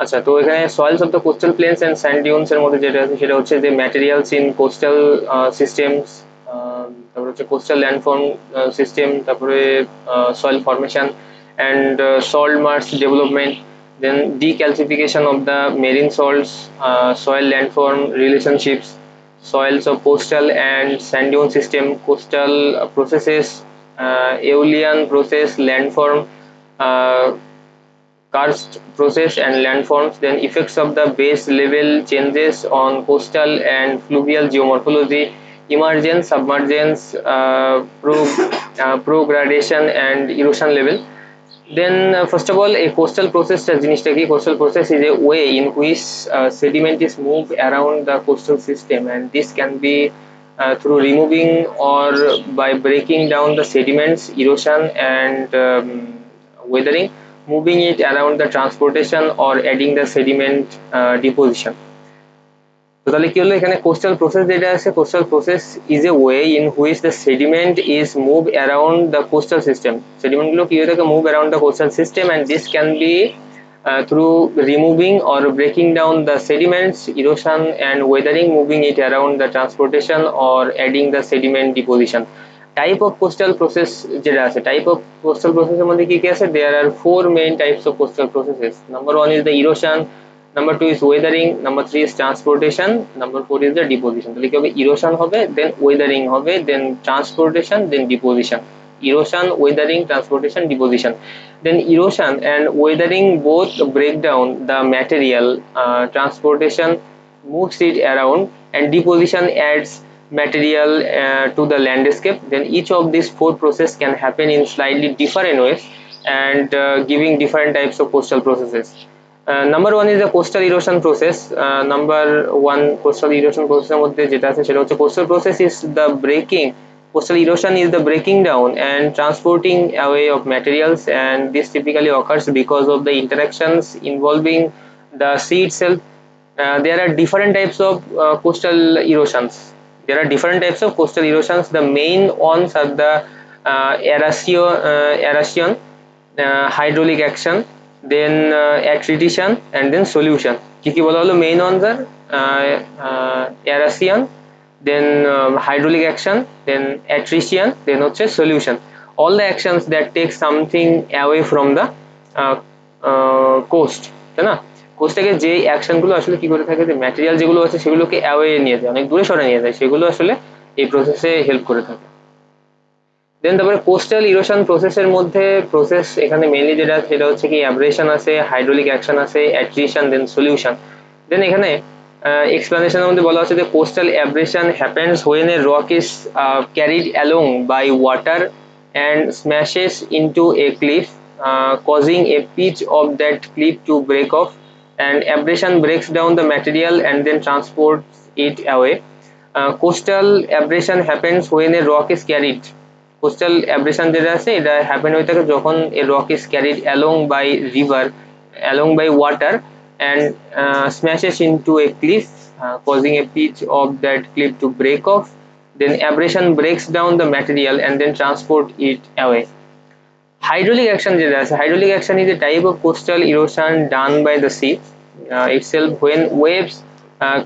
আচ্ছা, তো এখানে soils of the coastal plains and sand dunes এর মধ্যে যেটা আছে সেটা হচ্ছে যে ম্যাটেরিয়ালস ইন কোস্টাল সিস্টেমস, তারপরে হচ্ছে কোস্টাল ল্যান্ডফর্ম সিস্টেম, তারপরে soil formation and salt marsh development, then decalcification of the marine salts, soil landform relationships, soils of coastal and sand dune system, coastal processes, Aeolian process, landform, uh, karst process and landforms, then effects of the base level changes on coastal and fluvial geomorphology, emergence, submergence, progradation and erosion level. Then first of all, a coastal process জিনিসটা কি? Coastal process is a way in which sediment is moved around the coastal system, and this can be through removing or by breaking down the sediments, erosion and weathering, moving it around the transportation or adding the sediment deposition. তো তাহলে কি হলো এখানে coastal process যেটা আছে, coastal process is a way in which the sediment is move around the coastal system. Sediment গুলো কি হয়ে থাকে? Move around the coastal system, and this can be through removing or breaking down the sediments, erosion and weathering, moving it around the transportation or adding the sediment deposition. Type of coastal process যেটা আছে, type of coastal process এর মধ্যে কি কি আছে? There are four main types of coastal processes. Number one is the erosion, number two is weathering, number three is transportation, number four is the deposition. তাহলে কি হবে? erosion হবে, then weathering হবে, then transportation, then deposition. Erosion, weathering, transportation, deposition. Then erosion and weathering both break down the material, transportation moves it around, and deposition adds material to the landscape. Then each of these four processes can happen in slightly different ways and giving different types of coastal processes. Number one is the coastal erosion process. Number one coastal erosion process এর মধ্যে যেটা আছে সেটা হচ্ছে coastal process is the breaking. Coastal erosion is the breaking down and transporting away of materials, and this typically occurs because of the interactions involving the sea itself. There are different types of coastal erosions. There are different types of coastal erosions. The main ones are the erosion, hydraulic action, then attrition and then solution. কি কি বলা হলো? Main ones are erosion, then hydraulic action, then attrition, then হচ্ছে solution. All the actions that take something away from the coast, তাই না? Coast থেকে যে action গুলো আসলে কি করে থাকে, যে ম্যাটেরিয়াল যেগুলো আছে সেগুলোকে অ্যাওয়ে নিয়ে যায়, অনেক দূরে সরে নিয়ে যায়, সেগুলো আসলে এই প্রসেসে হেল্প করে থাকে। দেন তারপরে কোস্টাল ইরোশন প্রসেসের মধ্যে প্রসেস এখানে মেইনলি যেটা সেটা হচ্ছে কি অ্যাব্রেশন আছে, হাইড্রোলিক অ্যাকশন আছে, অ্যাট্রিশন, দেন সলিউশন। দেন এখানে এক্সপ্লেনেশনের মধ্যে বলা হচ্ছে যে coastal abrasion happens when a rock is carried along by water and smashes into a cliff, causing a pitch of that cliff to break off, and abrasion breaks down the material and then transports it away. Coastal abrasion happens when a rock is carried. Coastal abrasion যেটা আছে এটা happen হয়ে থাকে যখন a rock is carried along by river, along by water, and smashes into a cliff, causing a pitch of that cliff to break off. Then abrasion breaks down the material and then transport it away. Hydraulic action যেটা আছে, hydraulic action is a type of coastal erosion done by the sea itself when waves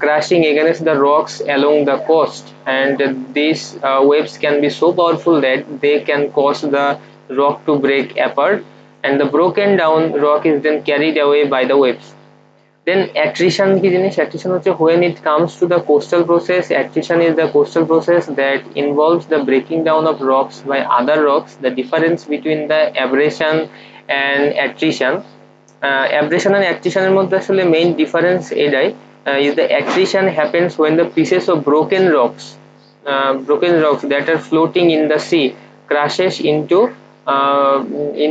crashing against the rocks along the coast, and these waves can be so powerful that they can cause the rock to break apart, and the broken down rock is then carried away by the waves. Then attrition কি জিনিস? attrition হচ্ছে when it comes to the coastal process, attrition is the coastal process that involves the breaking down of rocks by other rocks. The difference between the abrasion and attrition, abrasion and attrition এর মধ্যে আসলে main difference এটাই, is the attrition happens when the pieces of broken rocks that are floating in the sea crashes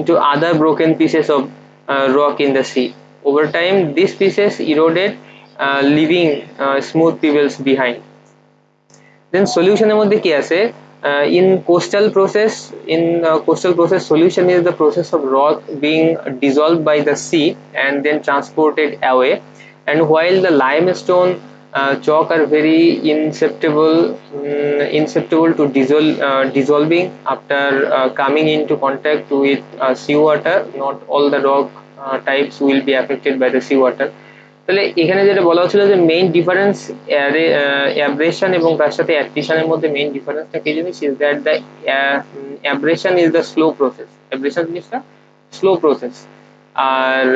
into other broken pieces of rock in the sea. Over time these pieces eroded, leaving smooth pebbles behind. Then solution এর মধ্যে কি আছে? In coastal process solution is the process of rock being dissolved by the sea and then transported away, and while the limestone chalk are very inceptible to dissolving after coming into contact with seawater, not all the rock types will be affected by the sea water. তাহলে এখানে যেটা বলা হচ্ছিল যে main difference abrasion এবং তার সাথে অ্যাট্রিশনের মধ্যে মেইন ডিফারেন্সটা কি জিনিস is that the abrasion is the slow process, abrasion জিনিসটা স্লো প্রসেস, আর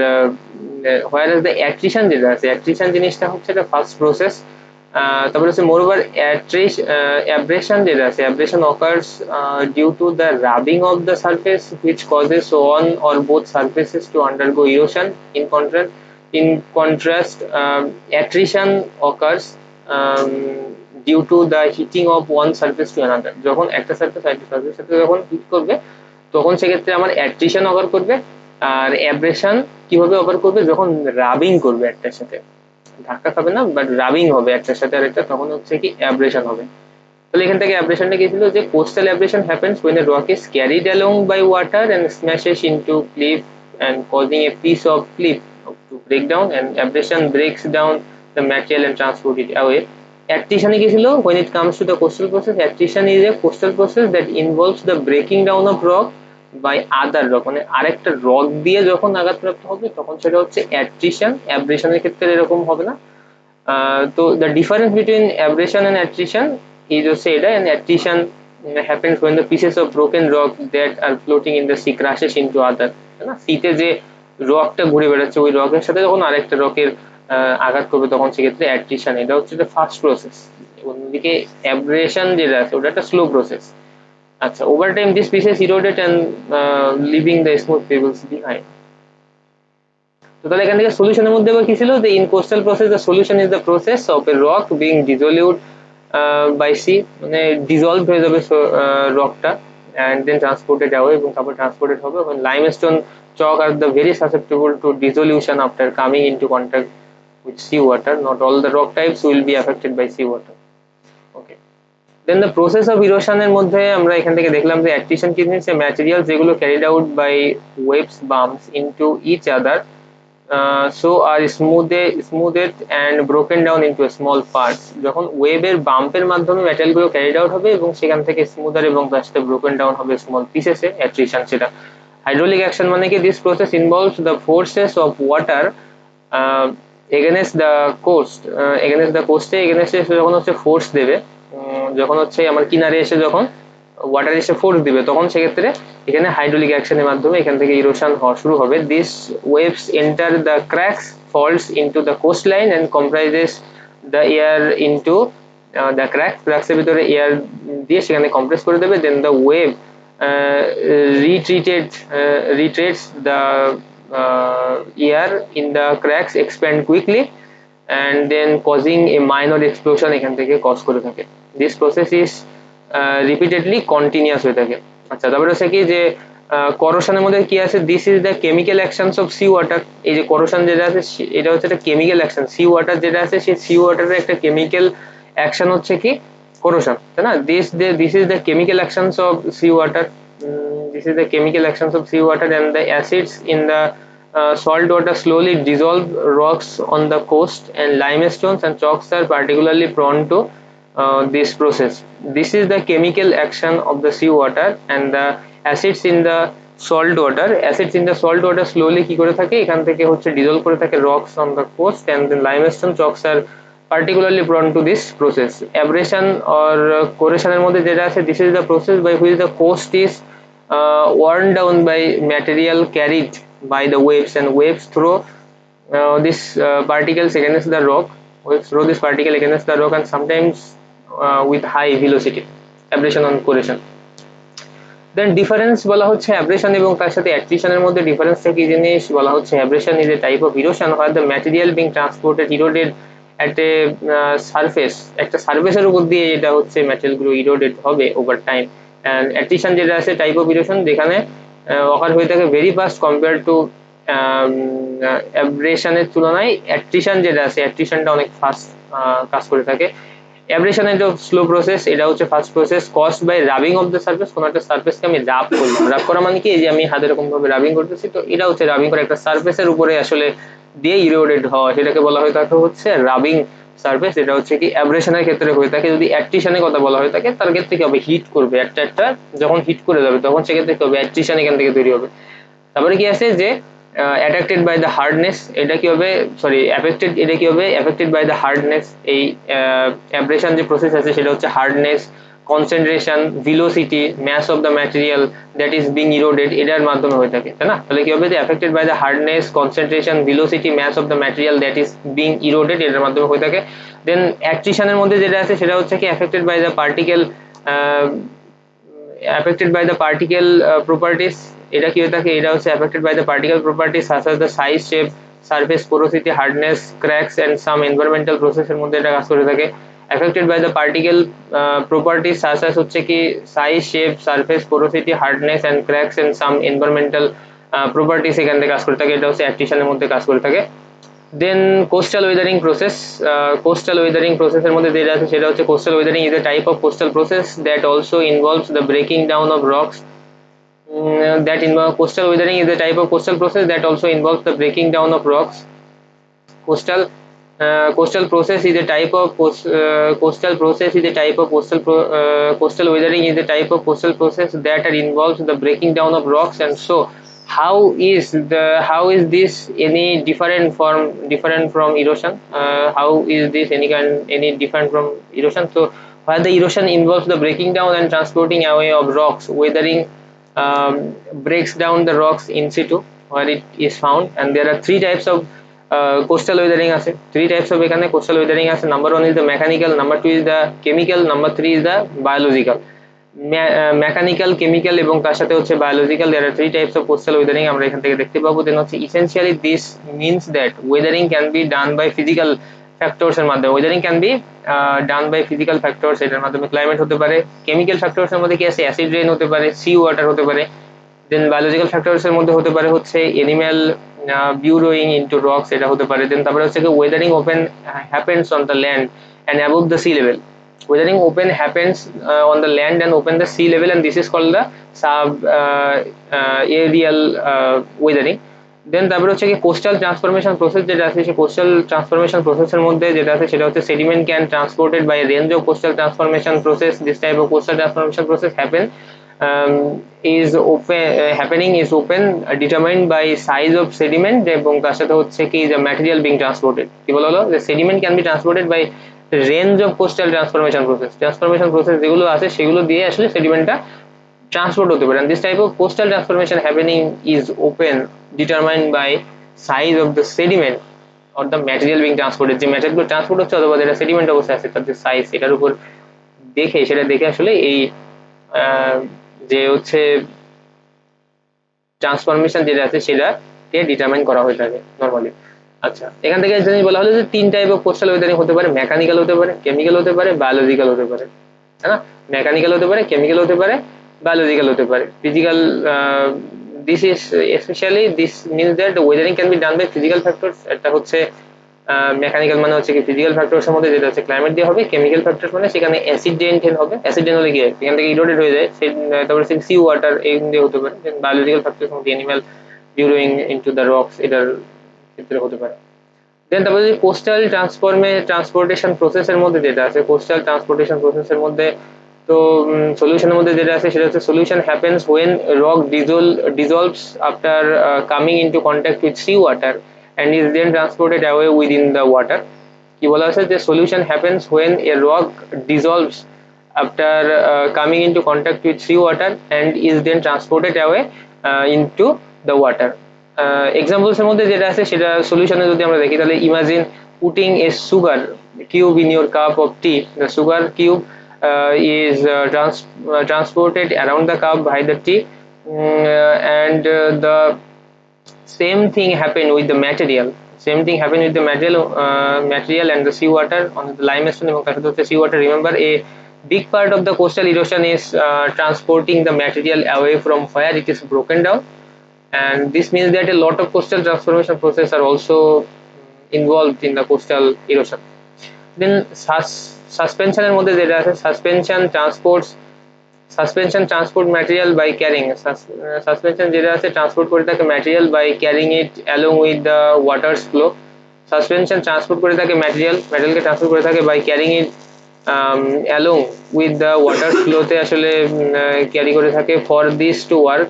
হোয়ার দ্য অ্যাট্রিশন যেটা আছে অ্যাট্রিশন জিনিসটা হচ্ছে একটা ফাস্ট প্রসেস। তারপরে হচ্ছে মোরওভার অ্যাব্রেশন যেটা আছে abrasion occurs due to the rubbing of the surface which causes one or both surfaces to undergo erosion. In contrast, attrition occurs due to the heating of one surface to another. যখন একটা surface আরেকটা সারফেসের সাথে যখন hit করবে তখন সেক্ষেত্রে আমার অ্যাট্রিশন অকার করবে। আর অ্যাব্রেশন কিভাবে অকার করবে, যখন রাবিং করবে একটার সাথে, ধাক্কা খাবে না বাট রাবিং হবে একটার সাথে আরেকটা, তখন হচ্ছে কি অ্যাব্রেশন হবে। তাহলে এখান থেকে অ্যাব্রেশনটা কি ছিল যে coastal abrasion happens when a rock is carried along by water and smashes into cliff and causing a piece of cliff to break down, and abrasion breaks down the material and transport it away. Attrition কি ছিল when it comes to the coastal process, attrition is a coastal process that involves the breaking down of rock by other rock, মানে আরেকটা rock দিয়ে যখন আঘাতপ্রাপ্ত হবে তখন সেটা হচ্ছে অ্যাট্রিশন। অ্যাব্রেশনের ক্ষেত্রে এরকম হবে না। তো the difference between abrasion and attrition is হচ্ছে এটা, and attrition happens when the pieces of broken rock that are floating in the sea crashes into other, না সিতে যে রকটা ঘুরে বেড়াচ্ছে ওই রকের সাথে যখন আরেকটা রকের আঘাত করবে তখন সেক্ষেত্রে অ্যাট্রিশন, এটা হচ্ছে ফাস্ট প্রসেস। অন্যদিকে অ্যাব্রেশন যেটা আছে ওটা একটা স্লো প্রসেস। আচ্ছা, over time this pieces eroded and living the smooth pebbles behind. তো তাহলে এখান থেকে সলিউশনের মধ্যে আবার কি ছিল যে in coastal process the solution is the process of a rock being dissolute by sea, মানে ডিজলভ হয়ে যাবে রকটা and then transported away এবং তারপর ট্রান্সপোর্টেড হবে। এবং limestone chalk are the very susceptible to dissolution after coming into contact with sea water. Not all the rock types will be affected by sea water. Okay, then the process of erosion এর মধ্যে আমরা এখান থেকে দেখলাম যে attrition কি জিনিস, material যেগুলো carried out by waves bumps into each other so are smoothed and broken down into small parts. যখন ওয়েভের বাম্পের মাধ্যমে ম্যাটেরিয়ালগুলো ক্যারিড আউট হবে এবং সেখান থেকে স্মুদার এবং তার ব্রোকেন ডাউন হবে স্মল পিসেসে, অ্যাট্রিশন সেটা। হাইড্রোলিক অ্যাকশন মানে কি, this process involves the forces of water against the coast, against the কোস্টে এগেনস্টে যখন হচ্ছে ফোর্স দেবে, যখন হচ্ছে আমার কিনারে এসে যখন ওয়াটার এসে ফোর্স দিবে তখন সেক্ষেত্রে এখানে হাইড্রোলিক অ্যাকশনের মাধ্যমে এখান থেকে ইরোশন হওয়া শুরু হবে। This waves enter the cracks, falls into the coast line and comprises the air into the ক্র্যাক্সের ভিতরে এয়ার দিয়ে সেখানে কম্প্রেস করে দেবে। Then the wave retreats the air in the cracks expand quickly and then causing a minor explosion এখান থেকে cause করে থাকে। This process is repeatedly continuous হয়ে থাকে। আচ্ছা, তারপরে হচ্ছে কি যে করোশনের মধ্যে কি আছে, this is the chemical actions of sea water. এই যে করোশন যেটা আছে এটা হচ্ছে একটা কেমিক্যাল অ্যাকশন, সি ওয়াটার যেটা আছে সেই সি ওয়াটারের একটা কেমিক্যাল অ্যাকশন হচ্ছে কি corrosion, তাই না? This is the chemical actions of seawater. This is the chemical actions of seawater, and the acids in the salt water slowly dissolve rocks on the coast, and limestones and chalks are particularly prone to this process. This is the chemical action of the seawater, and the acids in the salt water. Acids in the salt water slowly কি করে থাকে, এখান থেকে হচ্ছে dissolve করে থাকে rocks on the coast, and then limestone chalks are particularly prone to this process. Abrasion or corrosion এর মধ্যে যেটা আছে, this is the process by which the coast is worn down by material carried by the waves, and waves throw these particles against the rock, waves throw this particle against the rock and sometimes with high velocity. Abrasion and corrosion. Then difference বলা হচ্ছে abrasion এবং তার সাথে attrition এর মধ্যে ডিফারেন্সটা কি জিনিস বলা হচ্ছে, abrasion is a type of erosion where the material being transported eroded at a surface, একটা সারফেসের উপর দিয়ে এটা হচ্ছে ম্যাটেরিয়ালগুলো ইরোডেড হবে ওভার টাইম। এন্ড অ্যাট্রিশন যেটা আছে টাইপ অফ ইরোশন যেখানে অকার হয়ে থাকে ভেরি ফাস্ট কম্পেয়ার টু অ্যাব্রেশনের তুলনায় অ্যাট্রিশন যেটা আছে অ্যাট্রিশনটা অনেক ফাস্ট কাজ করে থাকে। অ্যাব্রেশন এর যে স্লো প্রসেস এটা হচ্ছে fast process caused by rubbing of the surface, কোনো একটা সারফেসকে আমি রাব করলাম, রাব করা মানে কি এই যে আমি হাতে এরকম ভাবে রাবিং করতেছি, তো এটা হচ্ছে রাবিং করে একটা সারফেসের উপরে আসলে দিয়ে ইরোডেড হওয়া, সেটাকে বলা হয় থাকে হচ্ছে রাবিং সারফেস। এটা হচ্ছে কি অ্যাব্রেশনের ক্ষেত্রে হয়ে থাকে। যদি অ্যাট্রিশনের কথা বলা হয়ে থাকে তার ক্ষেত্রে কি হবে, হিট করবে একটা যখন হিট করে যাবে তখন সেক্ষেত্রে কি হবে, অ্যাট্রিশন এখান থেকে তৈরি হবে। তারপরে কি আছে যে অ্যাট্রাক্টেড বাই দ্য হার্ডনেস, এটা কি হবে, সরি অ্যাফেক্টেড, এটা কি হবে অ্যাফেক্টেড বাই দ্য হার্ডনেস। এই অ্যাব্রেশন যে প্রসেস আছে সেটা হচ্ছে hardness, concentration, velocity, mass of the material that is being eroded, এটার মাধ্যমে হয়ে থাকে, তাই না? তাহলে কি হবে যে affected by the hardness, concentration, velocity, mass of the material that is being eroded, এটার মাধ্যমে হয়ে থাকে। দেন অ্যাট্রিশনের মধ্যে যেটা আছে সেটা হচ্ছে কি affected by the particle, affected by the particle properties, এটা কি হয়ে থাকে, এটা হচ্ছে affected by the particle properties such as the size, shape, surface porosity, hardness, cracks and some environmental process এর মধ্যে এটা কাজ করে থাকে। affected by the particle properties such as হচ্ছে কি size, shape, surface porosity, hardness and cracks and some environmental properties এখান থেকে কাজ করে থাকে, এটা হচ্ছে attrition এর মধ্যে কাজ করে থাকে। Then coastal weathering process, coastal weathering প্রসেসের মধ্যে যেটা আছে সেটা হচ্ছে coastal weathering is a type of coastal process that also involves the breaking down of rocks, that involve coastal weathering is a type of coastal process that also involves the breaking down of rocks. Coastal process is a type of coastal process is a type of coastal weathering is a type of coastal process that involves the breaking down of rocks. And so how is this any different from erosion? How is this any different from erosion? So while the erosion involves the breaking down and transporting away of rocks, weathering breaks down the rocks in situ where it is found. And there are three types of coastal weathering আছে, three types of এখানে coastal weathering আছে। number 1 is the mechanical, number 2 is the chemical, number 3 is the biological। Mechanical, chemical এবং তার সাথে হচ্ছে biological, there are three types of coastal weathering আমরা এখান থেকে দেখতে পাবো। দেন হচ্ছে essentially this means that weathering can be done by physical factors এর মাধ্যমে, weathering can be done by physical factors, এটার মাধ্যমে ক্লাইমেট হতে পারে। কেমিক্যাল ফ্যাক্টরস এর মধ্যে কি আছে, অ্যাসিড রেইন হতে পারে, সি ওয়াটার হতে পারে। দেন বায়োলজিক্যাল ফ্যাক্টরস এর মধ্যে হতে পারে হচ্ছে এনিম্যাল burrowing into rocks, এটা হতে পারে। দেন তারপরে হচ্ছে কি weathering often happens on the land and above the sea level, weathering open happens on the land and open the sea level, and this is called the sub aerial weathering। দেন তারপরে হচ্ছে কি coastal transformation process যেটা আছে, সেই coastal transformation প্রসেসের মধ্যে যেটা আছে সেটা হচ্ছে sediment can transported by range of coastal transformation process, this type of coastal transformation process happening is open determined by size of sediment এবং তার সাথে হচ্ছে কি the material being transported, কি বলা হলো, the sediment can be transported by range of coastal transformation process যেগুলো আছে সেগুলো দিয়ে আসলে সেডিমেন্টটা ট্রান্সপোর্ট হতে পারে। and this type of coastal transformation happening is open determined by size of the sediment or the material being transported, যে material গুলো transport হচ্ছে অথবা যেটা সেডিমেন্ট অবস্থায় আছে তার যে সাইজ, এটার উপর সেটা দেখে আসলে এই যে হচ্ছে ট্রান্সফরমেশন যেটা আছে সেটাকে ডিটারমাইন করা হয়ে থাকে নরমালি। আচ্ছা, এখান থেকে যদি বলা হলো যে তিন টাইপ অফ কোস্টাল ওয়েদারিং হতে পারে, মেকানিক্যাল হতে পারে, কেমিক্যাল হতে পারে, বায়োলজিক্যাল হতে পারে, তাই না? মেকানিক্যাল হতে পারে, কেমিক্যাল হতে পারে, বায়োলজিক্যাল হতে পারে। Physical, this is specially this means that weathering can be done by physical factors. একটা হচ্ছে মেকানিক্যাল মানে হচ্ছে কি ফিজিক্যাল ফ্যাক্টরস এর মধ্যে যেটা হচ্ছে ক্লাইমেট দিয়ে হবে, কেমিক্যাল ফ্যাক্টরস মানে সেখানে অ্যাসিড রেইন হবে, অ্যাসিড রেইন হলে কি হয় সেখান থেকে ইরোডেড হয়ে যায়, তারপরে সি ওয়াটার এই দিয়ে হতে পারে। দেন বায়োলজিক্যাল ফ্যাক্টরস মধ্যে animal burrowing into the rocks, এটার ক্ষেত্রে হতে পারে। দেন তারপরে যদি কোস্টাল ট্রান্সপোর্টেশন প্রসেসের মধ্যে যেটা আছে, কোস্টাল ট্রান্সপোর্টেশন প্রসেসের মধ্যে তো সলিউশনের মধ্যে যেটা আছে সেটা হচ্ছে solution happens when rock dissolves after coming into contact with sea water and is then transported away within the water। কি বলা আছে যে solution happens when a rock dissolves after coming into contact with sea water and is then transported away into the water। Examples এর মধ্যে যেটা আছে সেটা সলিউশনে যদি আমরা দেখি তাহলে imagine putting A sugar cube in your cup of T, the sugar cube is transported around the cup by the tea, and the same thing happen with the material, material and the sea water on the limestone এবং তার সাথে হচ্ছে sea water। remember a big part of the coastal erosion is transporting the material away from where it is broken down, and this means that a lot of coastal transformation process are also involved in the coastal erosion। then suspension এর মধ্যে যেটা আছে suspension transport material by carrying, suspension যেটা আছে transport করে থাকে material by carrying it along with the water's flow। suspension transport করে থাকে ম্যাটেরিয়ালকে ট্রান্সপোর্ট করে থাকে by carrying it along with the water flow তে আসলে ক্যারি করে থাকে। for this to work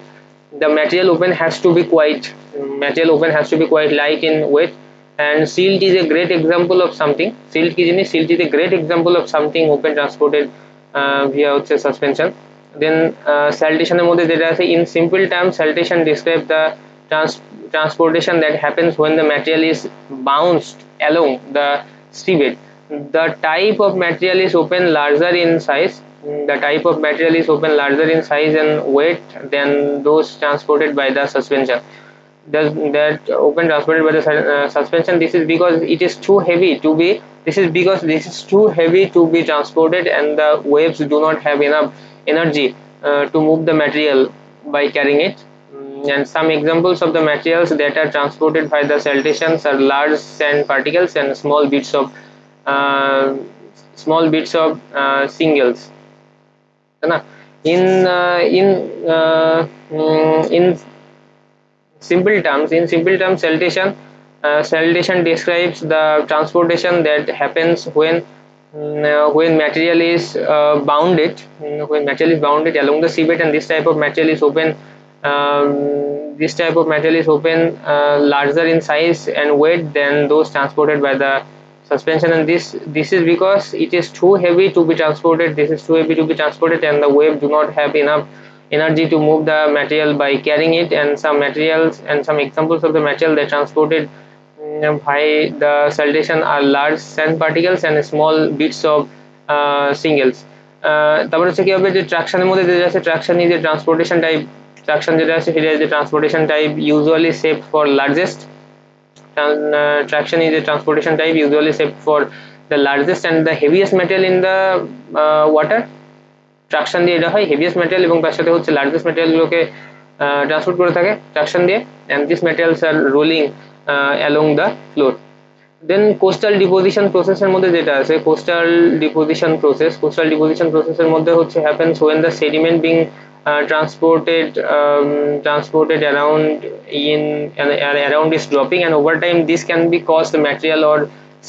the material open has to be quite light in weight, and silt is a great example of something. Silt is a great example of something open transported via suspension. Then saltation এর মধ্যে যেটা আছে, in simple terms saltation describes the transportation that happens when the material is bounced along the seabed. The type of material is open larger in size. The type of material is open larger in size and weight than those transported by the suspension. That open transported by the suspension, this is because it is too heavy to be transported, and the waves do not have enough energy to move the material by carrying it. And some examples of the materials that are transported by the saltations are large sand particles and uh, singles. In simple terms, saltation describes the transportation that happens when material is bounded along the seabed, and this type of material is open. Larger in size and weight than those transported by the suspension, and this is because it is too heavy to be transported. And the wave do not have enough energy to move the material by carrying it. And some examples of the material that transported by the saltation are large sand particles and small bits of singles. তারপরে হচ্ছে কি হবে, যে ট্রাকশনের মধ্যে যেটা আছে, traction is a transportation type usually shaped for largest. Traction is a transportation type usually shaped for the largest and the heaviest material in the water. Traction দিয়ে এটা হয় হেভিয়েস্ট ম্যাটেরিয়াল এবং তার সাথে হচ্ছে লার্জেস্ট ম্যাটেরিয়ালগুলোকে ট্রান্সপোর্ট করে থাকে traction দিয়ে, and these materials are rolling along the floor. Then coastal deposition process এর মধ্যে যেটা আছে, coastal deposition process এর মধ্যে হচ্ছে happens when the sediment being transported around is dropping, and over time this can be caused the material or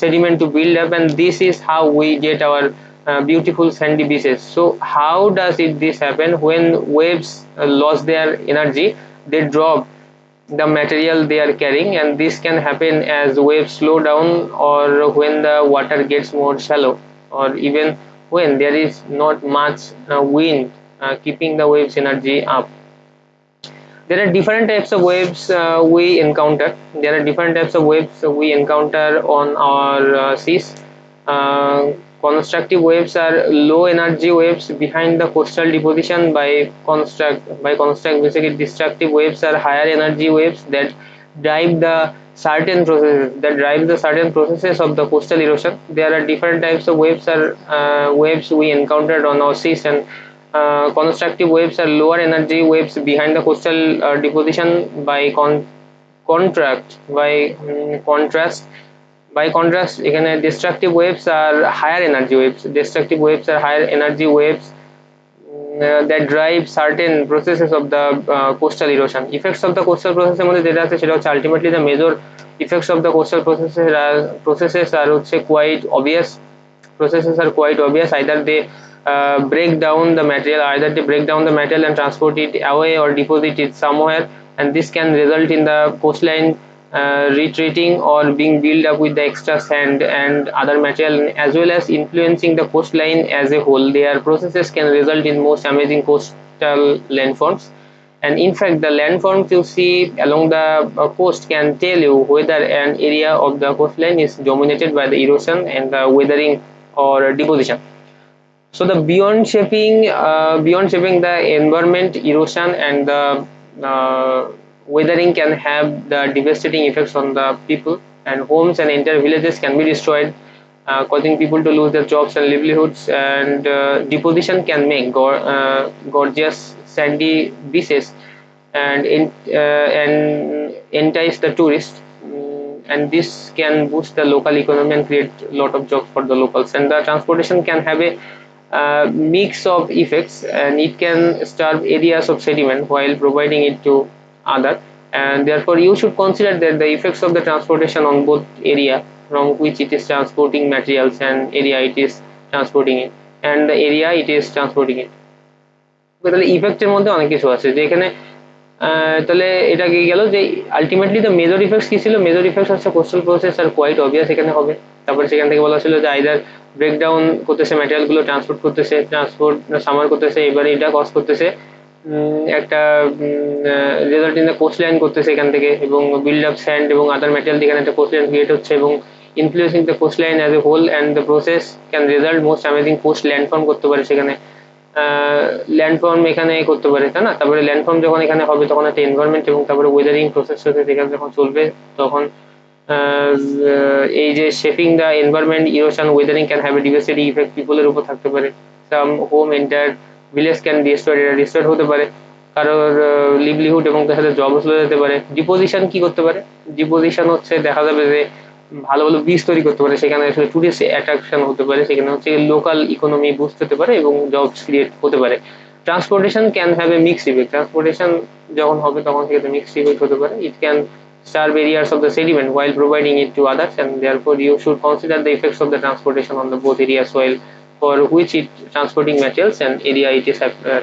sediment to build up, and this is how we get our beautiful sandy beaches. So how does this happen? When waves lost their energy, they drop the material they are carrying, and this can happen as waves slow down, or when the water gets more shallow, or even when there is not much wind keeping the waves energy up. There are different types of waves we encounter on our seas. Constructive waves are low energy waves behind the coastal deposition. By construct basically destructive waves are higher energy waves that drive the certain processes of the coastal erosion. There are different types of waves we encountered on our seas, and constructive waves are lower energy waves behind the coastal deposition. By contrast, এখানে destructive waves are higher energy waves that drive certain processes of the coastal erosion. Effects of the coastal process এর মধ্যে যেটা আছে সেটা হচ্ছে ultimately the major effects of the coastal processes are quite obvious. Either they break down the material and transport it away or deposit it somewhere, and this can result in the coastline retreating or being built up with the extra sand and other material, as well as influencing the coastline as a whole. Their processes can result in most amazing coastal landforms, and in fact the landforms you see along the coast can tell you whether an area of the coastline is dominated by the erosion and the weathering or deposition. So the beyond shaping the environment, erosion and the weathering can have the devastating effects on the people, and homes and entire villages can be destroyed, causing people to lose their jobs and livelihoods. And deposition can make gorgeous sandy beaches and entice the tourists, and this can boost the local economy and create a lot of jobs for the locals. And the transportation can have a mix of effects, and it can starve areas of sediment while providing it to other, and therefore you should consider that the effects of the transportation on both area from which it is transporting materials and area it is transporting it. তাহলে ইফেক্টের মধ্যে অনেক কিছু আছে, যে এখানে তাহলে এটা কি গেল যে আলটিমেটলি দ্য মেজর ইফেক্টস কি ছিল, মেজর ইফেক্টস হচ্ছে কোস্টাল প্রসেস আর কোয়াইট অবভিয়াস এখানে হবে। তারপরে সেখান থেকে বলা ছিল যে আইদার ব্রেকডাউন করতেছে, ম্যাটেরিয়াল গুলো ট্রান্সপোর্ট করতেছে, সামার করতেছে, এবারে এটা কজ করতেছে একটা result in the coast line করতেছে এখান থেকে, এবং বিল্ড আপ স্যান্ড এবং আদার ম্যাটেরিয়াল এখানে একটা কোস্ট লাইন ক্রিয়েট হচ্ছে এবং influencing the coast line as a whole, and the process can result most amazing coast landform করতে পারে সেখানে, ল্যান্ডফর্ম এখানে করতে পারে, তাই না? তারপরে ল্যান্ডফর্ম যখন এখানে হবে তখন একটা এনভায়রনমেন্ট এবং তারপরে ওয়েদারিং প্রসেস এখানে যখন চলবে তখন এই যে shaping the environment, erosion, weathering can have a devastating effect পিপলের উপর থাকতে পারে, some home entire village can destroyed, এটা ডিস্ট্রয়েড হতে পারে, কারোর লিভলিহুড এবং তার সাথে জব চলে যেতে পারে। ডিপোজিশন কি করতে পারে, ডিপোজিশন হচ্ছে দেখা যাবে যে ভালো ভালো বীজ তৈরি করতে পারে, সেখানে আসলে টুরিস্ট অ্যাট্রাকশন হতে পারে, সেখানে হচ্ছে লোকাল ইকোনমি বুস্ট হতে পারে এবং জবস ক্রিয়েট হতে পারে। Transportation can have A mixed effect, transportation যখন হবে তখন সেক্ষেত্রে মিক্সড ইফেক্ট হতে পারে। It can starve areas of the sediment while providing it to others, and therefore you should consider the effects of the transportation on the both area soil for which it transporting materials and area it is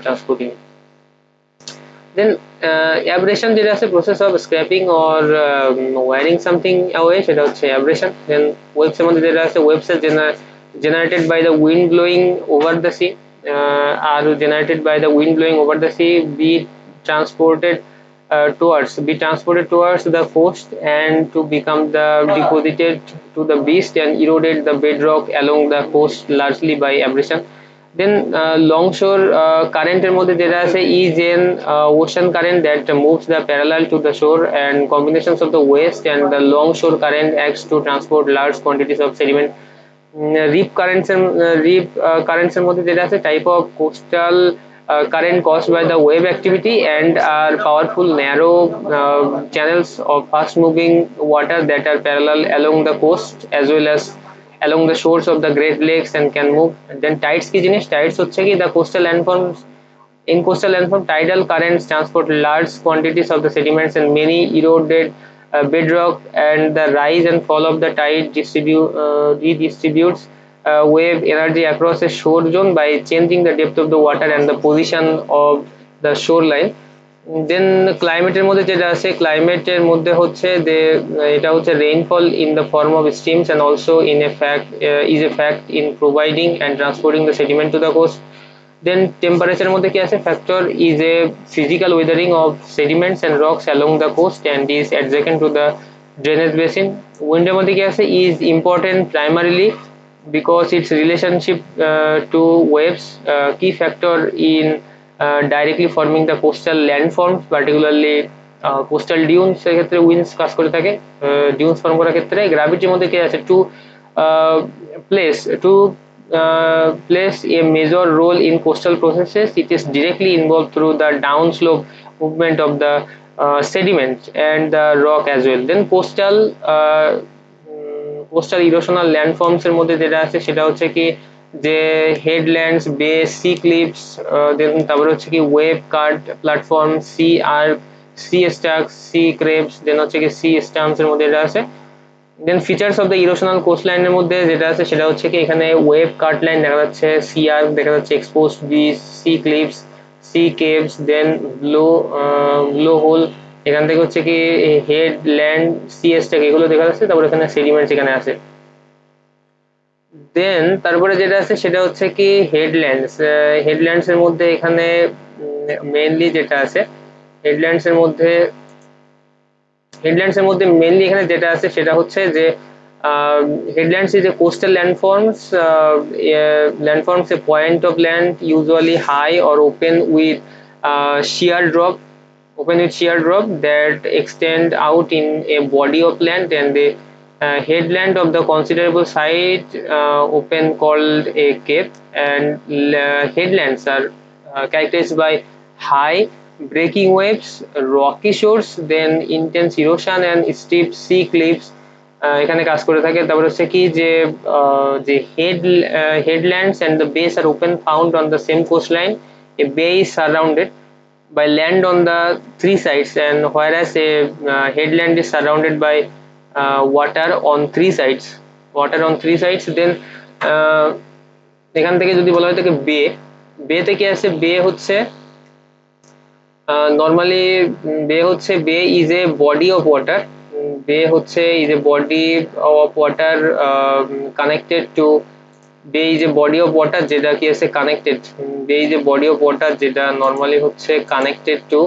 transporting. Then abrasion যেটা আছে process of scraping or wearing something away, সেটা হচ্ছে abrasion. Then waves এর মধ্যে যেটা আছে waves are generated by the wind blowing over the sea, are generated by the wind blowing over the sea, be transported towards the coast and to become the deposited to the beach and eroded the bedrock along the coast largely by abrasion. Then longshore current এর মধ্যে যেটা আছে is an ocean current that moves the parallel to the shore, and combinations of the west and the longshore current acts to transport large quantities of sediment. Rip currents এর মধ্যে যেটা আছে type of coastal current caused by the wave activity and are powerful narrow channels of fast moving water that are parallel along the coast as well as along the shores of the Great Lakes and can move. And then tides কি জিনিস, tides হচ্ছে কি the coastal landforms, in coastal landform tidal currents transport large quantities of the sediments and many eroded bedrock, and the rise and fall of the tide redistributes wave energy across a shore zone by changing the depth of the water and the position of the shoreline. দেন ক্লাইমেটের মধ্যে যেটা আছে, ক্লাইমেটের মধ্যে হচ্ছে যে এটা হচ্ছে rainfall in the form of streams and also in a fact is a fact in providing and transporting the sediment to the coast. Then টেম্পারেচারের মধ্যে কি আছে, factor is a physical weathering of sediments and rocks along the coast and is adjacent to the drainage basin. উইন্ডের মধ্যে কি আছে, is important primarily because its relationship to waves, key factor in directly forming the coastal landforms, particularly coastal dunes এর ক্ষেত্রে winds কাজ করে থাকে, dunes form করার ক্ষেত্রে। গ্র্যাভিটির মধ্যে কি আছে, two plays a major role in coastal processes. It is directly involved through the downslope movement of the sediment and the rock as well. Then coastal erosional ল্যান্ডফর্মস এর মধ্যে যেটা আছে সেটা হচ্ছে কি যে হেডল্যান্ডস, বে, সি ক্লিপস, দেন তারপরে হচ্ছে কি wave cut platform, sea arch, sea stacks, sea ক্রেপস, দেন হচ্ছে কি সি স্টাম্পস এর মধ্যে এটা আছে। Then features of the erosional কোস্টলাইনের মধ্যে যেটা আছে সেটা হচ্ছে কি এখানে ওয়েভ কাট লাইন দেখা যাচ্ছে, সি আর্ক দেখা যাচ্ছে, exposed beach, sea cliffs, sea caves, then blow hole, এখান থেকে হচ্ছে কি হেড ল্যান্ড, সি স্ট্যাক, এগুলো দেখা যাচ্ছে। তারপরে এখানে সেডিমেন্টস এখানে আছে। দেন তারপরে যেটা আছে সেটা হচ্ছে কি হেডল্যান্ডস এর মধ্যে এখানে মেইনলি যেটা আছে হেডল্যান্ডস এর মধ্যে মেইনলি এখানে যেটা আছে সেটা হচ্ছে যে headlands is a coastal landforms a point of land usually high or open with sheer drop that extend out in a body of land, and the headland of the considerable site open called a cape. And headlands are characterized by high breaking waves, rocky shores, then intense erosion and steep sea cliffs এখানে কাজ করে থাকে। তারপর হচ্ছে কি যে headlands and the bays are often found on the same coastline. A bay is surrounded by land on the three sides, and whereas a headland is surrounded by water on three sides. Then এখান থেকে যদি বলা হয় থাকে বে তে কি আছে, বে হচ্ছে নর্মালি বে হচ্ছে bay is a body of water, bay হচ্ছে is a body of water connected to, bay is a body of water যেটা কি আছে connected, bay is a body of water যেটা নর্মালি হচ্ছে connected to,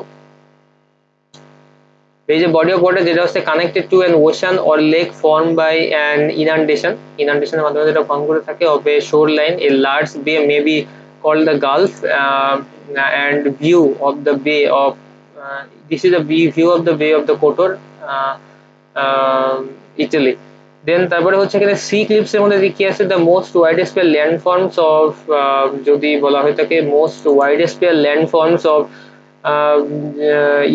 there is a body of water যেটা হচ্ছে connected to an ocean or lake formed by an inundation, inundation এর মাধ্যমে যেটা ফর্ম করে থাকে of a shoreline, a large bay may be called the gulf, and view of the bay of, this is a view of the bay of the Kotor, uh, Italy. দেন তারপরে হচ্ছে এখানে C clips এর মধ্যে কি আছে, the most wide spare ল্যান্ডফর্মস of, যদি বলা হয় থাকে most wide spare ল্যান্ডফর্মস of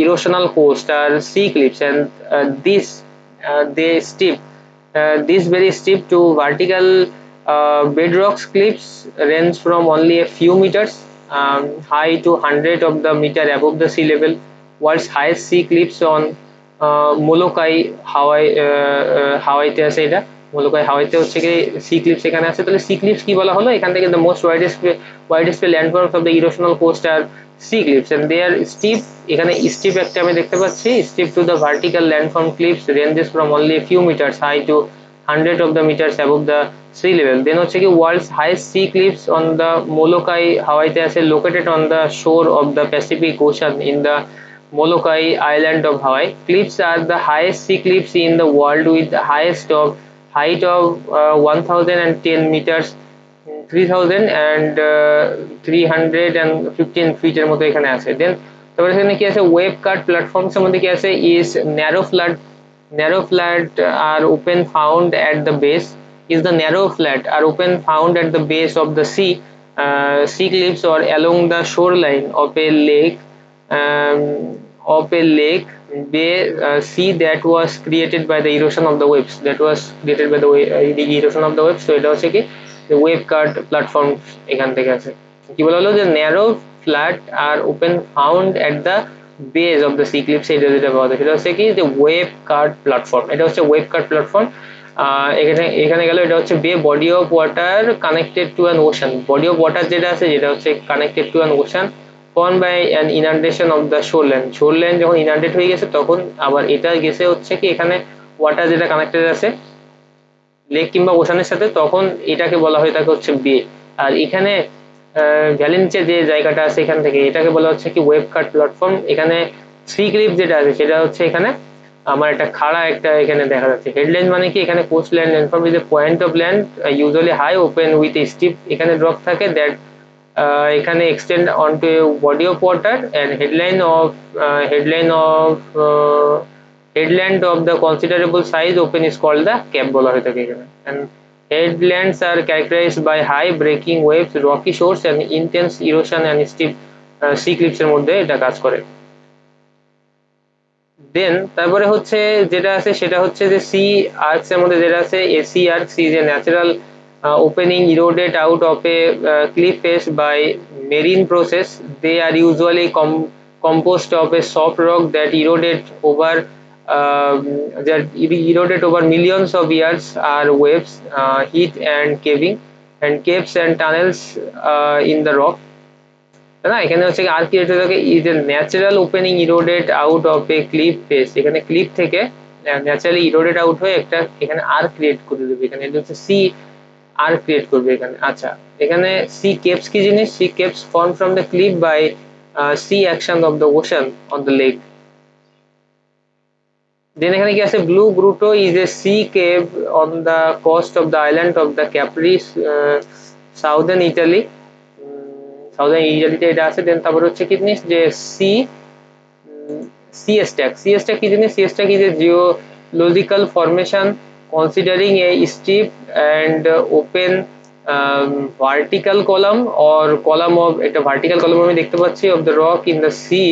erosional coast are sea cliffs, and they steep, these very steep to vertical bedrock cliffs range from only a few meters high to hundred of the meter above the sea level, whilst highest sea cliffs on মোলোকাই হাওয়াই, হাওয়াইতে আছে এটা, মোলোকাই হাওয়াইতে হচ্ছে কি C clips এখানে আছে। তাহলে C clips কি বলা হলো এখান থেকে, the most widest landforms of the erosional coast are sea cliffs and they are steep, এখানে স্টিপ একটা আমি দেখতে পাচ্ছি, steep to the vertical landform cliffs ranges from only few metres high to hundred of the metres above the sea level. Then হচ্ছে কি world's highest sea cliffs on the Molokai হাওয়াইতে আছে, located on the shore of the Pacific Ocean in the Molokai island of Hawaii. Cliffs are the highest sea cliffs in the world with the highest of height of 1010 meters, 3315 feet এর মতো এখানে আছে। দেন তারপরে এখানে কি আছে, wave কাট platforms এর মধ্যে কি আছে, is narrow flat are open found at the base, is the narrow flat are open found at the base of the sea cliffs or along the shoreline of a lake, bay, sea that was created by the erosion of the waves, that was created by the erosion of the waves। তো এটা হচ্ছে কি wave cut platform এখান থেকে আছে। কি বলা হলো যে narrow flat are open found at the base of the sea cliffs, এটা যেটা পাওয়া যায় সেটা হচ্ছে কি যে ওয়েভ কাট প্ল্যাটফর্ম, এটা হচ্ছে ওয়েভ কাট প্ল্যাটফর্ম। এখানে এখানে গেল এটা হচ্ছে বে body of water connected to an ocean, body of water যেটা আছে যেটা হচ্ছে connected to an ocean formed by an inundation of the shoreline যখন ইনান্ডেট হয়ে গেছে তখন আবার এটা গেছে হচ্ছে কি এখানে ওয়াটার যেটা কানেক্টেড আছে লেক কিংবা ওশানের সাথে, তখন এটাকে বলা হয় থাকে হচ্ছে বে। আর এখানে ভ্যালেন্সে যে জায়গাটা আছে এখান থেকে এটাকে বলা হচ্ছে কি ওয়েভ কাট প্ল্যাটফর্ম। এখানে সি ক্লিপ যেটা আছে সেটা হচ্ছে এখানে আমার একটা খাড়া একটা এখানে দেখা যাচ্ছে। হেডলাইন মানে কি এখানে coast land landform is a point of land usually high open with a steep, এখানে ড্রপ থাকে দ্যাট এখানে extend onto a body of water, and headland of the considerable size open is called the cap বলা হয়ে থাকে এখানে। and headlands are characterized by high breaking waves, rocky shores and intense erosion and steep sea cliffs এর মধ্যে এটা কাজ করে। দেন তারপরে হচ্ছে যেটা আছে সেটা হচ্ছে যে সি আর্কস এর মধ্যে যেটা আছে, a sea arch is a natural opening eroded out of a cliff face by marine process. They are usually composed of a soft rock that eroded over millions of years, are waves, heat and caving, and caves and tunnels in the rock। না এখানে হচ্ছে আর কি থাকে is a natural opening eroded out of A cliff face, এখানে cliff থেকে naturally eroded out হয়ে একটা এখানে আর ক্রিয়েট করে দেবে, এখানে এটা হচ্ছে সি আর ক্রিয়েট করবে এখানে। আচ্ছা এখানে সি কেপস কি জিনিস, sea capes form from the cliff by sea action of the ocean on the lake. Then এখানে কি আছে, Blue Grotto is a sea cave on the coast of the island of the Capri, southern Italy, southern ইটালিতে এটা আছে। দেন তারপর হচ্ছে কি জিনিস যে সি স্ট্যাক কি জিনিস, sea stack is a geological formation considering a steep and open vertical column or column of, একটা vertical column আমি দেখতে পাচ্ছি of the rock in the sea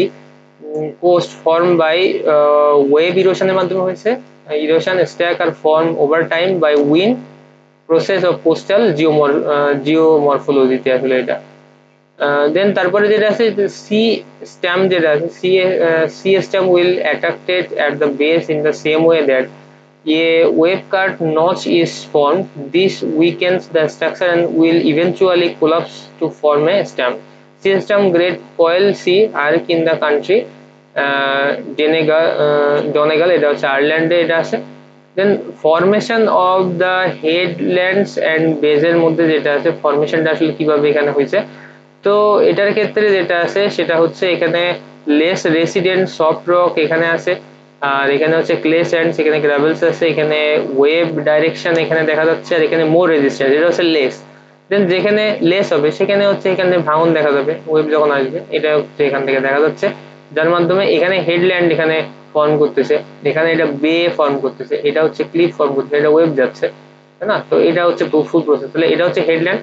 coast formed by wave erosion এর মাধ্যমে হয়েছে। erosion stack are formed over time by wind process of coastal geomorphology তে আসলে এটা। দেন তারপরে যেটা আছে সি স্ট্যাম্প যেটা আছে, sea stump will attracted at the base in the same way that a wave cut notch is formed. This weakens the structure and will eventually collapse to form a stamp. system grade coil sea arc in the country Donegal এটা হচ্ছে আয়ারল্যান্ডে এটা আছে। দেন formation of the হেডল্যান্ডস and বেজের মধ্যে যেটা আছে ফরমেশনটা আসলে কিভাবে এখানে হয়েছে, তো এটার ক্ষেত্রে যেটা আছে সেটা হচ্ছে এখানে লেস রেসিডেন্ট সফট রক এখানে আছে, আর এখানে হচ্ছে ক্লে স্যান্ডস, এখানে গ্রাভেলস আছে, এখানে ওয়েভ ডাইরেকশন এখানে দেখা যাচ্ছে, আর এখানে মোর রেজিস্ট্যান্স এটা হচ্ছে লেস। দেন যেখানে লেস হবে সেখানে হচ্ছে এখানে ভাঙন দেখা যাবে ওয়েভ যখন আসবে, এটা হচ্ছে এখান থেকে দেখা যাচ্ছে, যার মাধ্যমে এখানে হেডল্যান্ড এখানে ফর্ম করতেছে, এখানে এটা বে ফর্ম করতেছে, এটা হচ্ছে ক্লিফ ফর্ম করতেছে, এটা ওয়েভ যাচ্ছে, তাই না? তো এটা হচ্ছে ফুল প্রসেস। তাহলে এটা হচ্ছে হেডল্যান্ড,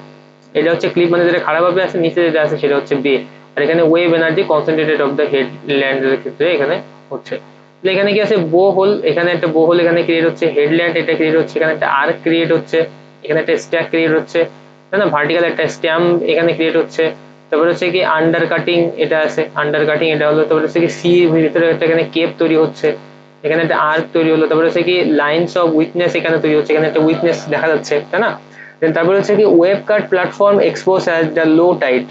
এটা হচ্ছে ক্লিপ মানে যেটা খারাপভাবে আছে, নিচে যেটা আছে সেটা হচ্ছে বে, আর এখানে wave energy concentrated of the headland এর ক্ষেত্রে এখানে হচ্ছে। তাহলে এখানে কি আছে বো হোল, এখানে একটা বো হোল এখানে ক্রিয়েট হচ্ছে, হেডল্যান্ড এটা ক্রিয়েট হচ্ছে, এখানে একটা আর্ক ক্রিয়েট হচ্ছে, এখানে একটা স্ট্যাক ক্রিয়েট হচ্ছে, তাই না? ভার্টিক্যাল একটা স্ট্যাম্প এখানে ক্রিয়েট হচ্ছে। তারপরে হচ্ছে কি আন্ডার কাটিং এটা আছে, আন্ডার কাটিং এটা হলো। তারপরে হচ্ছে কি সি ভিতরে একটা এখানে কেপ তৈরি হচ্ছে, এখানে একটা আর্ক তৈরি হলো। তারপরে হচ্ছে কি লাইনস অফ উইকনেস এখানে তৈরি হচ্ছে, এখানে একটা উইকনেস দেখা যাচ্ছে, তাই না? দেন তারপরে হচ্ছে কি wave cut platform expose at the low tide,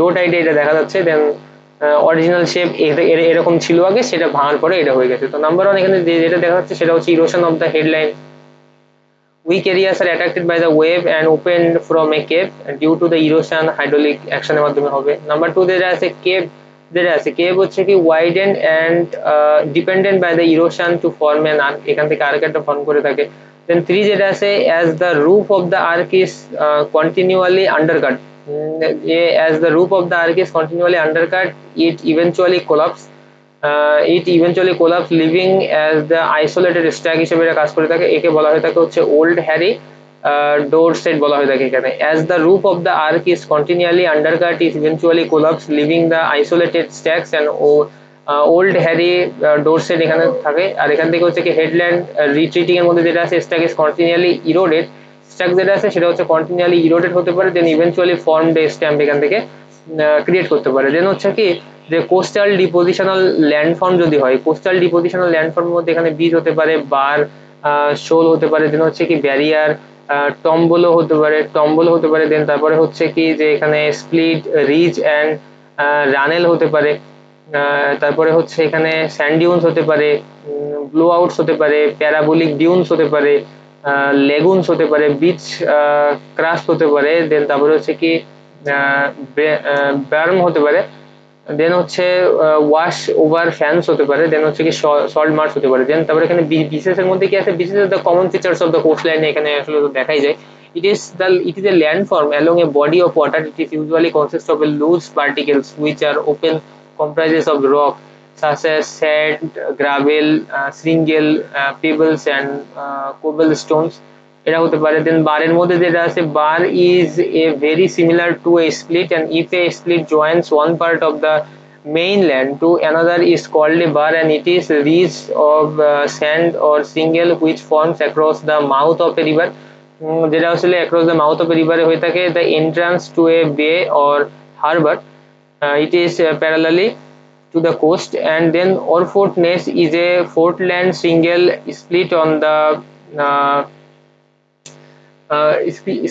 low টাইডে এটা দেখা যাচ্ছে। দেন অরিজিনাল শেপ এরকম ছিল আগে, সেটা ভাঙার পরে এটা হয়ে গেছে। তো নাম্বার ওয়ান এখানে যেটা দেখা যাচ্ছে সেটা হচ্ছে erosion of the headline, weak areas are attracted by the wave and opened from a cave due to the erosion hydraulic action এর মাধ্যমে হবে। নাম্বার টু যেটা আছে কেভ, যেটা আছে কেভ হচ্ছে কি widened and dependent by the erosion to form an arc, এখান থেকে আর্ক একটা ফর্ম করে থাকে। দেন থ্রি যেটা আছে as the roof of the arc is continually undercut, as the roof of the arc is continually undercut it eventually collapse, living as the isolated stack হিসেবে এটা কাজ করে থাকে। একে বলা হয়ে থাকে হচ্ছে ওল্ড হ্যারি ডোর সেট বলা হয়ে থাকে এখানে। As the roof of the arch is continually undercut is eventually collapse leaving the isolated stacks and Old Harry Dorset এখানে থাকে। আর এখান থেকে হচ্ছে কি হেডল্যান্ড রিট্রিটিং এর মধ্যে যেটা আছে stack is continually eroded, stack যেটা আছে সেটা হচ্ছে কন্টিনিউয়ালি ইরোডেড হতে পারে, দেন ইভেন্চুয়ালি ফর্ম ডে স্ট্যাম্প এখান থেকে ক্রিয়েট করতে পারে। দেন হচ্ছে কি যে কোস্টাল ডিপোজিশনাল ল্যান্ডফর্ম যদি হয়, কোস্টাল ডিপোজিশনাল ল্যান্ডফর্মের মধ্যে এখানে বীজ হতে পারে, বার শোল হতে পারে, দেন হচ্ছে কি ব্যারিয়ার টম্বলো হতে পারে, দেন তারপরে হচ্ছে কি যে এখানে স্প্লিট রিজ অ্যান্ড রানেল হতে পারে, তারপরে হচ্ছে এখানে স্যান্ড ডিউনস হতে পারে, ব্লো আউটস হতে পারে, প্যারাবোলিক ডিউনস হতে পারে, লেগুনস হতে পারে, বিচ ক্রাস্ট হতে পারে, দেন তারপরে হচ্ছে কি ব্যার্ম হতে পারে, দেন হচ্ছে ওয়াশ ওভার ফ্যান্স হতে পারে, দেন হচ্ছে কি সল্ট মার্শ হতে পারে। দেন তারপরে এখানে বিসিএস এর মধ্যে কি আছে, বিসিএস the common features of the coast line এখানে আসলে দেখাই যায়। It is a landform along a body of water. It is usually consists of a loose particles which are open comprises of rock such as sand, gravel, shingle, pebbles and cobblestones এটা হতে পারে। দেন বারের মধ্যে যেটা আছে বার is a very similar to A split, and if a split joins one part of the mainland to another is called a bar, and it is ridge of sand or shingle which forms across the mouth of a river, যেটা আসলে across the mouth of a river হয়ে থাকে the entrance to a bay or harbor. It is parallelly to the coast. And then Orford Ness is a Portland shingle split on the uh,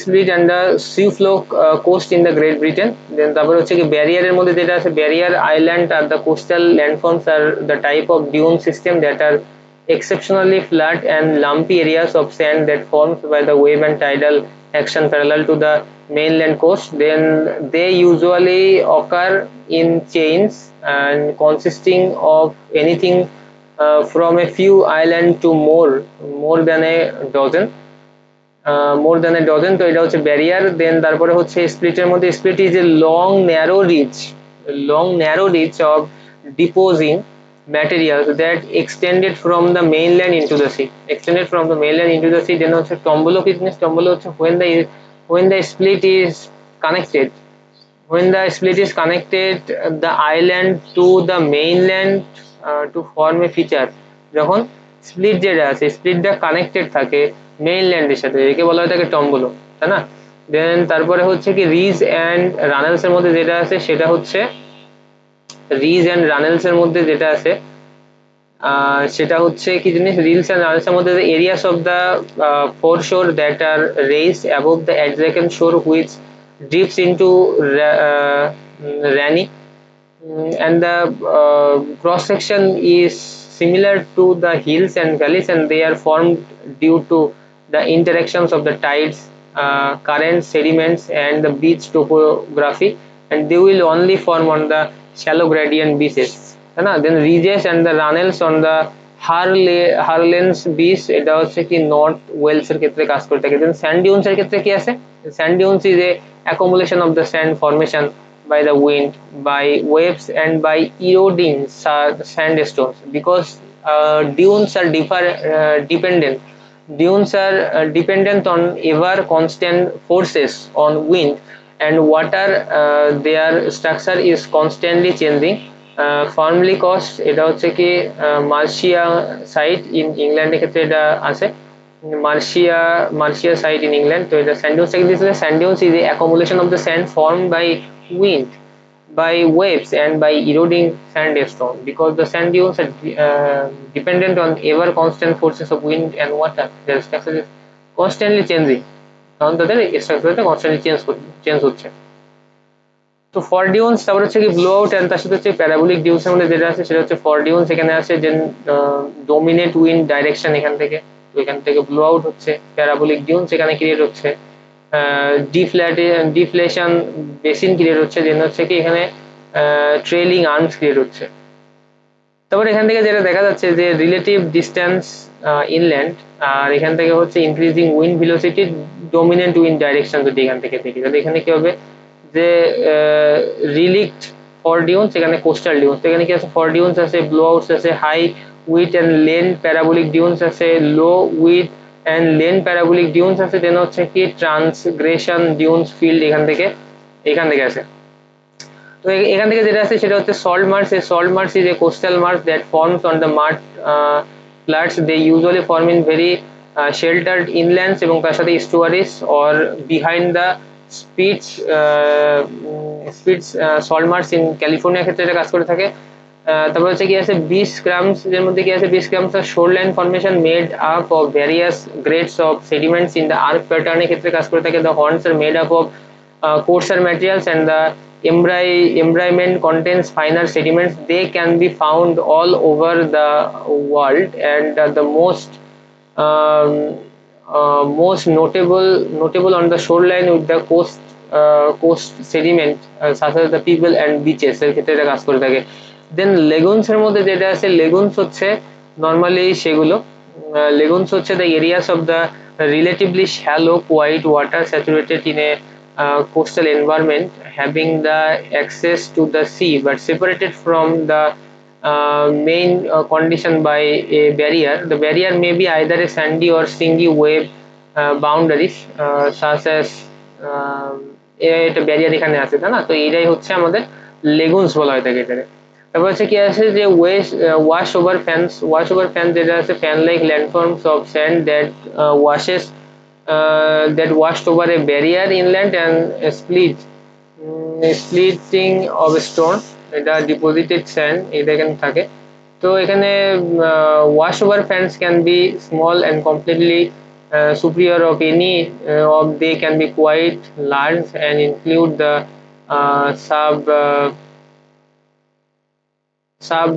split and the seafloor coast in the Great Britain. Then তারপর হচ্ছে কি ব্যারিয়ারের মধ্যে যেটা আছে barrier island are the coastal landforms are the type of dune system that are exceptionally flat and lumpy areas of sand that forms by the wave and tidal action parallel to the mainland coast. Then they usually occur in chains and consisting of anything from a few islands to more than a dozen, more than a dozen. তো এটা হচ্ছে barrier. Then তারপরে হচ্ছে স্প্লিটের মধ্যে split is a long narrow reach of depositing materials that extended from the mainland into the sea, then হচ্ছে টম্বলো কিডনেস, টম্বলো হচ্ছে when the split is connected, the island to the mainland to form a feature, যখন split যেটা আছে স্প্লিটটা connected থাকে মেইনল্যান্ডের সাথে, একে বলা হয় থাকে টম্বলো, তাই না? দেন তারপরে হচ্ছে কি রিজ অ্যান্ড রানেলস এর মধ্যে যেটা আছে সেটা হচ্ছে সেটা হচ্ছে কি জিনিস, রিলস অ্যান্ড রানেলস এর মধ্যে areas of the foreshore that are raised above the adjacent shore which drifts into Rani, and the cross section is similar to the hills and valleys, and they are formed due to the interactions of the tides, currents, sediments, and the beach topography, and they will only form on the shallow gradient beaches. Then ridges and the runnels on the হারলেন্স beach, এটা হচ্ছে কি north Wales এর ক্ষেত্রে কাজ করে থাকে। দেন sand dunes এর ক্ষেত্রে কি আছে? Sand dunes is a accumulation of the sand formation by the wind, by waves, and by eroding sandstones, because dunes are dependent. Dunes are dependent on ever constant forces on wind and water. Their structure is constantly changing. Firmly cost, এটা হচ্ছে কি Marcia site in ইংল্যান্ডের ক্ষেত্রে এটা আছে, Marcia site in England. তো এটা sand dunes থেকে দিয়েছে। Sand dunes is a accumulation of the sand form by wind, by waves, and by eroding sandstone, because the sand dunes are dependent on ever constant forces of wind and water. Their structure is constantly changing, কারণ তাদের স্ট্রাকচারটা constantly change হচ্ছে। তো for dunes, তারপর হচ্ছে কি blow out, and তার সাথে হচ্ছে প্যারাবোলিক ডিউনস এর মধ্যে যেটা আছে সেটা হচ্ছে ফর ডিউনস। এখানে আছে যে ডোমিনেট উইন্ড ডাইরেকশন এখান থেকে, তো এখান থেকে ব্লো আউট হচ্ছে। প্যারাবোলিক ডিউনস এখানে ক্রিয়েট হচ্ছে, ডিফ্লেশন বেসিন ক্রিয়েট হচ্ছে, দেন হচ্ছে কি এখানে ট্রেলিং আর্মস ক্রিয়েট হচ্ছে। তারপর এখান থেকে যেটা দেখা যাচ্ছে যে রিলেটিভ ডিস্টেন্স ইনল্যান্ড, আর এখান থেকে হচ্ছে increasing wind velocity, dominant wind direction যদি এখান থেকে দেখি, তাহলে এখানে কি হবে যে রিলিক্ট ফর ডিউনস, এখানে কোস্টাল ডিউনস। এখানে কি আছে? ফর ডিউনস আছে, ব্লো আউটস আছে, high width and length parabolic dunes আছে, low width and length parabolic dunes আছে, দেন হচ্ছে কি ট্রান্সগ্রেশন ডিউনস ফিল্ড এখান থেকে আছে। তো এখান থেকে যেটা আছে সেটা হচ্ছে সল্ট মার্শ। এই salt marsh is a coastal marsh that forms on the mud flats. They usually form in very sheltered inlands, এবং তার সাথে estuaries or behind the spits salt marsh in ক্যালিফোর্নিয়ার ক্ষেত্রে এটা কাজ করে থাকে। তারপর হচ্ছে কি আছে বিচ ক্রামস, এর মধ্যে কি আছে? Beach crumbs are shoreline formation made up of various grades of sediments in the arc প্যাটার্নের ক্ষেত্রে কাজ করে থাকে। The horns are made up of coarser materials, and the embrayment contains finer sediments. They can be found all over the world, and most notable on the shoreline with the coast sediment, such as the pebble and beaches এর ক্ষেত্রে এটা কাজ করে থাকে। দেন লেগুনস এর মধ্যে যেটা আছে, লেগুনস হচ্ছে নর্মালি সেগুলো লেগুনস হচ্ছে the areas of the relatively shallow quiet water saturated in a coastal environment, having the access to the sea but separated from the main condition by a barrier. The barrier may be either a sandy or stringy wave boundaries, such as এটা barrier এখানে আছে, তাই না? তো এইটাই হচ্ছে আমাদের লেগুনস বলা হয় থাকে এটাকে। তারপর হচ্ছে কি আছে যে ওয়াশ ওভার ফ্যান যেটা আছে, fan like landforms of sand that that washed over a barrier inland and splitting of stone, এটা ডিপোজিটেড স্যান্ড এটা এখানে থাকে। তো এখানে wash over fans can be small and completely superior of any of they can be quite large and include the sub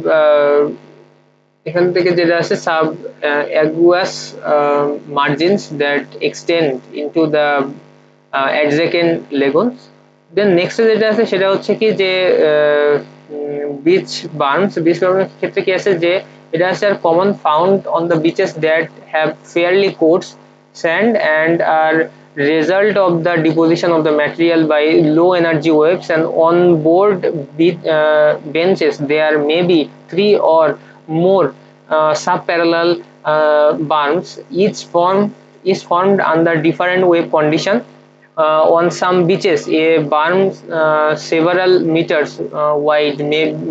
এখান থেকে যেটা আছে sub aqueous margins that extend into the adjacent lagoons. Then next যেটা আছে সেটা হচ্ছে কি যে বিচ বার্মস ক্ষেত্রে কি আছে যে এটা আছে are common found on the beaches that have fairly coarse sand and are result of the deposition of the material by low energy waves, and on board benches there may be 3 or more subparallel berms. Each formed under different wave condition. On some beaches a berm several meters wide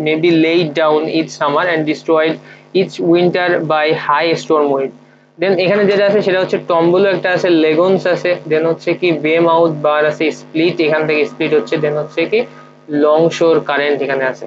may be laid down each summer and destroyed each winter by high storm wind. দেন এখানে যেটা আছে সেটা হচ্ছে টম্বলো একটা আছে, লেগুনস আছে, then হচ্ছে কি বে মাউথ বার আছে, স্প্লিট এখান থেকে স্প্লিট হচ্ছে, দেন হচ্ছে কি লং শোর কারেন্ট এখানে আছে।